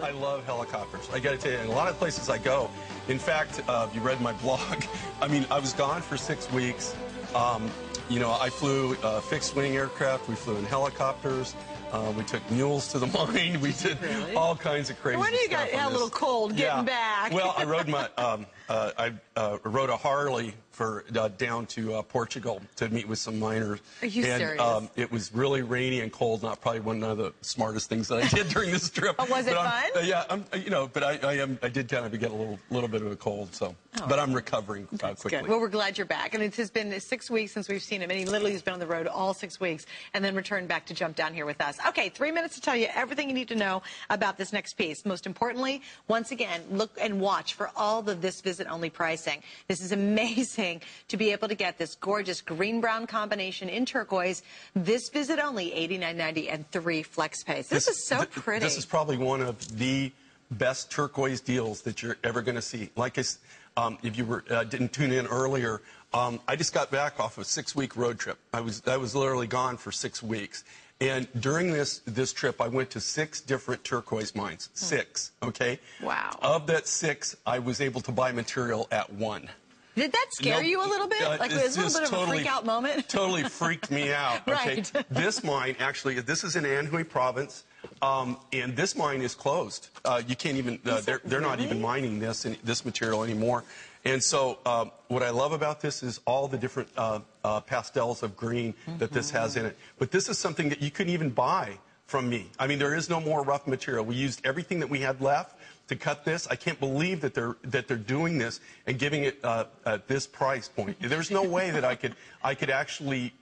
I love helicopters. I got to tell you, in a lot of places I go. In fact, you read my blog. I mean, I was gone for 6 weeks. You know, I flew fixed-wing aircraft. We flew in helicopters. We took mules to the mine. We did all kinds of crazy stuff. When you got a little cold getting back? Well, I rode my I rode a Harley for down to Portugal to meet with some miners. Are you serious? It was really rainy and cold. Not probably one of the smartest things that I did during this trip. Oh, was it fun? Yeah, you know, but I did kind of get a little bit of a cold. So, but I'm recovering quickly. Good. Well, we're glad you're back, and it has been 6 weeks since we've seen him, and he literally has been on the road all 6 weeks, and then returned back to jump down here with us. Okay, 3 minutes to tell you everything you need to know about this next piece. Most importantly, once again, look and watch for all the this visit only pricing. This is amazing to be able to get this gorgeous green-brown combination in turquoise. This visit only, $89.90 and 3 flex pays. This is so pretty. This is probably one of the best turquoise deals that you're ever going to see. Like if you didn't tune in earlier, I just got back off a 6-week road trip. I was literally gone for 6 weeks. And during this trip, I went to 6 different turquoise mines. 6, okay? Wow. Of that 6, I was able to buy material at 1. Did that scare you a little bit? Like, it was a little bit of a freak-out moment? Totally freaked me out. Okay? Right. This mine, actually, this is in Anhui province, and this mine is closed. You can't even, they're not even mining this material anymore. And so what I love about this is all the different pastels of green that this has in it. But this is something that you couldn't even buy from me. I mean, there is no more rough material. We used everything that we had left to cut this. I can't believe that they're doing this and giving it at this price point. There's no way that I could actually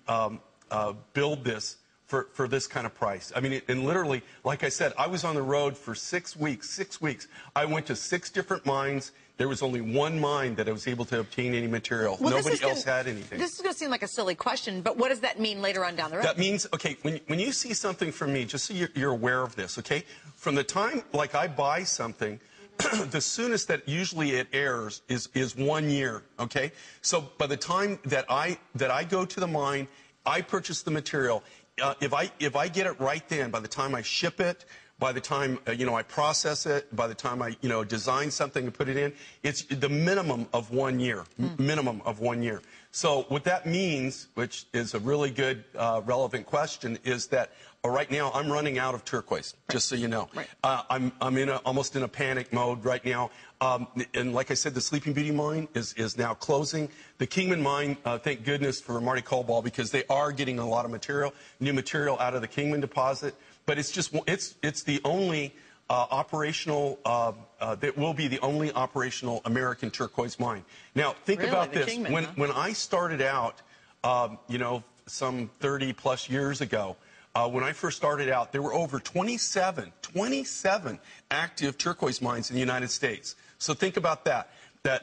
build this for this kind of price. I mean, and literally, like I said, I was on the road for 6 weeks. 6 weeks. I went to 6 different mines. There was only one mine that I was able to obtain any material. Well, nobody else had anything. This is going to seem like a silly question, but what does that mean later on down the road? That means, okay, when you see something from me, just so you're aware of this, okay? From the time, like, I buy something, the soonest that usually it airs is 1 year, okay? So by the time that I go to the mine, I purchase the material. If I get it right then, by the time I ship it, by the time, I process it, by the time I, design something and put it in, it's the minimum of 1 year, minimum of 1 year. So what that means, which is a really good, relevant question, is that right now I'm running out of turquoise, just so you know. Right. I'm almost in a panic mode right now. And like I said, the Sleeping Beauty mine is now closing. The Kingman mine, thank goodness for Marty Cobalt, because they are getting a lot of material, new material out of the Kingman deposit. But it's just, it's the only operational, that will be the only operational American turquoise mine. Now, think about this. Kingman, when I started out, some 30-plus years ago, when I first started out, there were over 27 active turquoise mines in the United States. So think about that.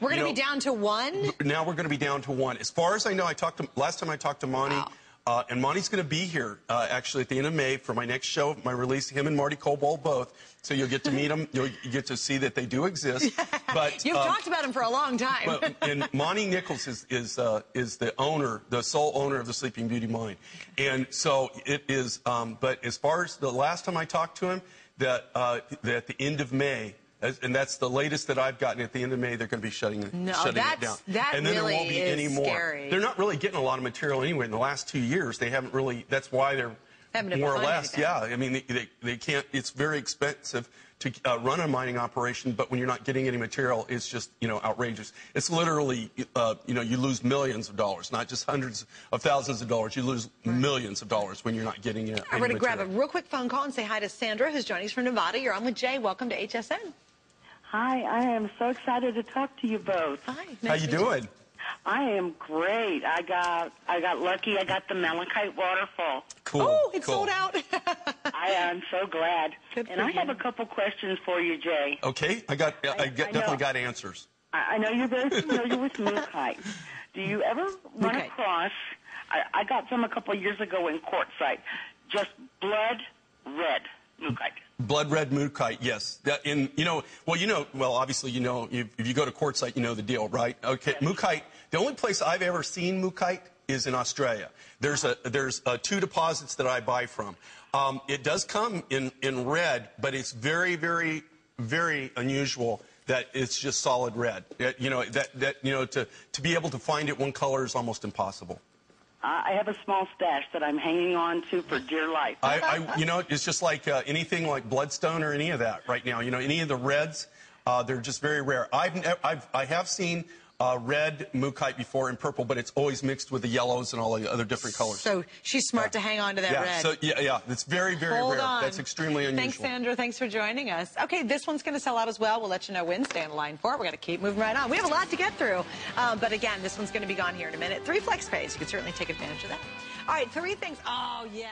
We're going to be down to 1? Now we're going to be down to 1. As far as I know, last time I talked to Monty, and Monty's going to be here, actually, at the end of May for my next show, my release, him and Marty Cobalt both. So you'll get to meet them. You'll get to see that they do exist. But you've talked about them for a long time. And Monty Nichols is the owner, the sole owner of the Sleeping Beauty mine. And so it is, but as far as the last time I talked to him, that at the end of May, and that's the latest that I've gotten, at the end of May, they're going to be shutting it down. And then there won't be any more. Scary. They're not really getting a lot of material anyway. In the last 2 years, they haven't really, that's why they're more or less, I mean, they can't, it's very expensive to run a mining operation, but when you're not getting any material, it's just, outrageous. It's literally, you lose millions of dollars, not just hundreds of thousands of dollars. You lose millions of dollars when you're not getting any I'm going to grab a real quick phone call and say hi to Sandra, who's joining us from Nevada. You're on with Jay. Welcome to HSN. Hi, I am so excited to talk to you both. Hi. How you doing? I am great. I got lucky. I got the Malachite waterfall. Cool. Oh, it's sold out. I am so glad. Good and I have a couple questions for you, Jay. Okay, I definitely got answers. I know you're very familiar with mookaite. Do you ever run across? I got some a couple of years ago in Quartzsite. Just blood red mookaite. Blood red mookaite, yes. Obviously, if you go to Quartzsite, you know the deal, right? Okay, yes. Mookaite. The only place I've ever seen mookaite is in Australia. There's 2 deposits that I buy from. It does come in red, but it's very, very very unusual that it's just solid red. To be able to find it one color is almost impossible. I have a small stash that I'm hanging on to for dear life. It's just like anything like bloodstone or any of that right now. Any of the reds, they're just very rare. I have seen red mookaite before in purple, but it's always mixed with the yellows and all the other different colors. So she's smart to hang on to that red. So it's very, very rare. That's extremely unusual. Thanks, Sandra. Thanks for joining us. Okay, this one's going to sell out as well. We'll let you know when. Stay on the line for it. We're going to keep moving right on. We have a lot to get through. But again, this one's going to be gone here in a minute. 3 flex pays. You can certainly take advantage of that. All right, 3 things. Oh, yeah.